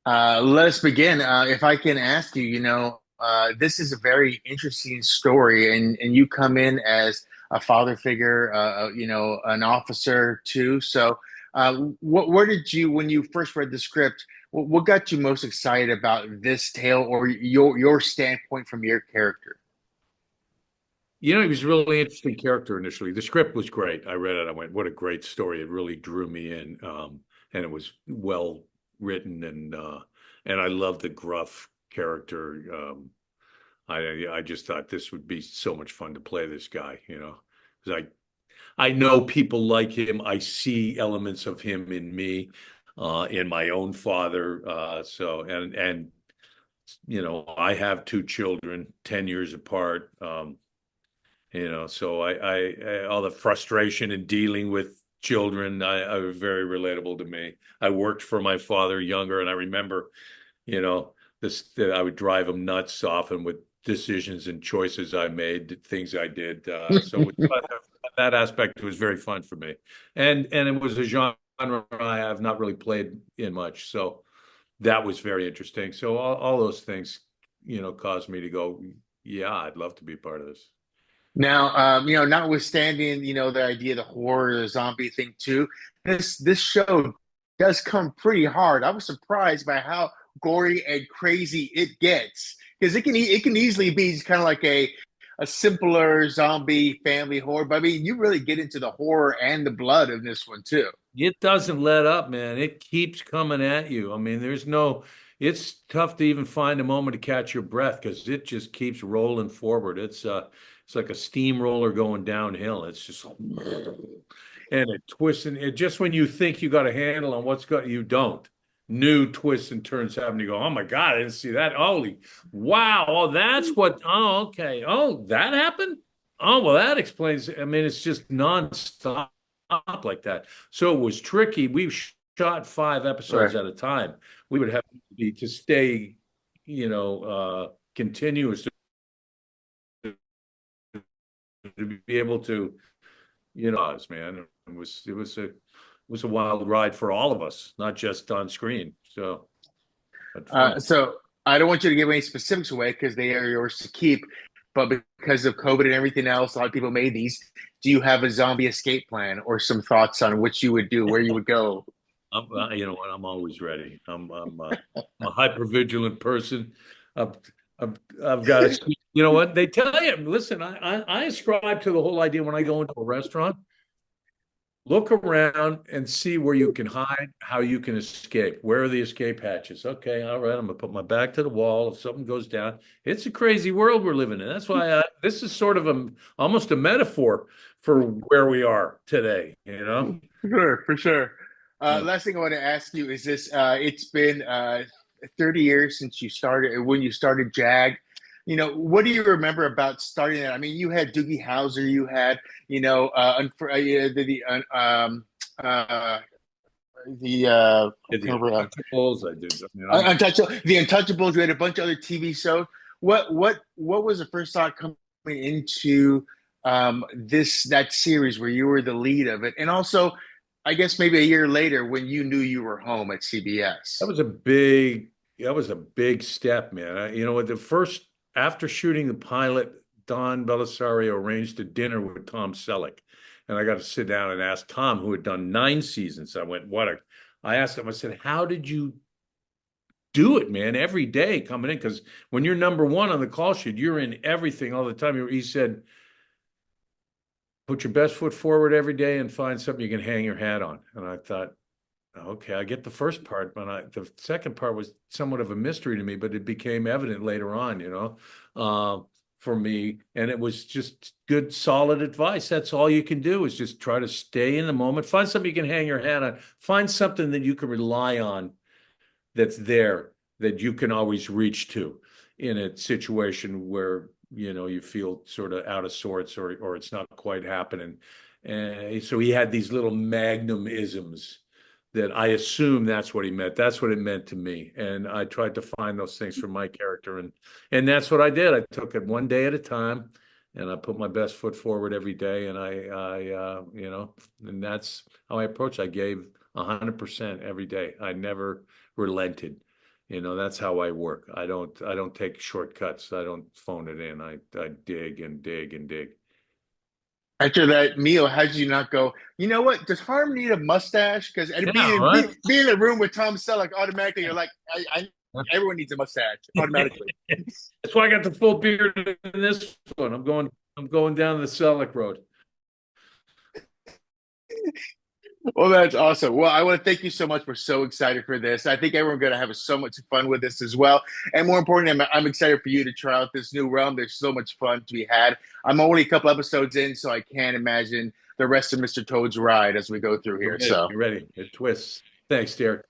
Let us begin. If I can ask you, this is a very interesting story, and you come in as a father figure, an officer too. So, where did you, when you first read the script, what got you most excited about this tale, or your standpoint from your character? You know, he was a really interesting character initially. The script was great. I read it. I went, "What a great story!" It really drew me in, and it was well written, and I love the gruff character. I just thought this would be so much fun to play this guy. You know, because I know people like him. I see elements of him in me, in my own father. I have two children, 10 years apart. So all the frustration in dealing with children, I was very relatable to me. I worked for my father younger, and I remember, this that I would drive him nuts often with decisions and choices I made, things I did. That aspect was very fun for me, and it was a genre I have not really played in much, so that was very interesting. So all those things, caused me to go, yeah, I'd love to be part of this. Now, notwithstanding, the idea, the horror, the zombie thing too, this show does come pretty hard. I was surprised by how gory and crazy it gets because it can easily be kind of like a simpler zombie family horror. But I mean, you really get into the horror and the blood in this one too. It doesn't let up, man. It keeps coming at you. I mean, it's tough to even find a moment to catch your breath because it just keeps rolling forward. It's like a steamroller going downhill. It's just, and it twists and it just when you think you got a handle on you don't. New twists and turns happen. You go, oh my God, I didn't see that. Holy, wow. Oh, okay. Oh, that happened? Oh, well, that explains. I mean, it's just nonstop like that. So it was tricky. We shot 5 episodes Right. at a time. We would have to stay, continuous to be able to, man. It was a wild ride for all of us, not just on screen. So, but fun. So I don't want you to give any specifics away because they are yours to keep. But because of COVID and everything else, a lot of people made these. Do you have a zombie escape plan or some thoughts on what you would do, where you would go? You know what? I'm always ready. I'm a hyper vigilant person. I've, I've got to. You know what they tell you? Listen, I ascribe to the whole idea when I go into a restaurant. Look around and see where you can hide, how you can escape. Where are the escape hatches? Okay, all right. I'm gonna put my back to the wall. If something goes down, it's a crazy world we're living in. That's why this is sort of almost a metaphor for where we are today. Sure, for sure. Yeah. Last thing I want to ask you is this: it's been 30 years since you started when you started JAG. What do you remember about starting that? I mean, you had Doogie Howser, you had, I The can't remember, Untouchables, I did. I mean, I'm The Untouchables. You had a bunch of other TV shows. What was the first thought coming into that series where you were the lead of it, and also, I guess maybe a year later when you knew you were home at that CBS. was a big that was a big step, man. The first after shooting the pilot, Don Belisario arranged a dinner with Tom Selleck, and I got to sit down and ask Tom, who had done 9 seasons. I asked him. I said, "How did you do it, man? Every day coming in because when you're number one on the call sheet, you're in everything all the time." He said, "Put your best foot forward every day and find something you can hang your hat on." And I thought, okay, I get the first part, but the second part was somewhat of a mystery to me, but it became evident later on, for me. And it was just good, solid advice. That's all you can do is just try to stay in the moment, find something you can hang your hat on, find something that you can rely on that's there that you can always reach to in a situation where, you feel sort of out of sorts or it's not quite happening. And so he had these little magnum isms that I assume that's what he meant. That's what it meant to me. And I tried to find those things for my character. And that's what I did. I took it one day at a time and I put my best foot forward every day. And and that's how I approached. I gave 100% every day. I never relented. That's how I work. I don't take shortcuts. I don't phone it in. I dig and dig and dig. After that meal, how did you not go, you know what? Does Harm need a mustache? Because Yeah, right. being in the room with Tom Selleck, automatically you're like, everyone needs a mustache automatically. That's why I got the full beard in this one. I'm going down the Selleck road. Well, that's awesome. Well, I want to thank you so much. We're so excited for this. I think everyone's going to have so much fun with this as well. And more importantly, I'm excited for you to try out this new realm. There's so much fun to be had. I'm only a couple episodes in, so I can't imagine the rest of Mr. Toad's ride as we go through You're here. ready. So You're ready. It twists. Thanks, Derek.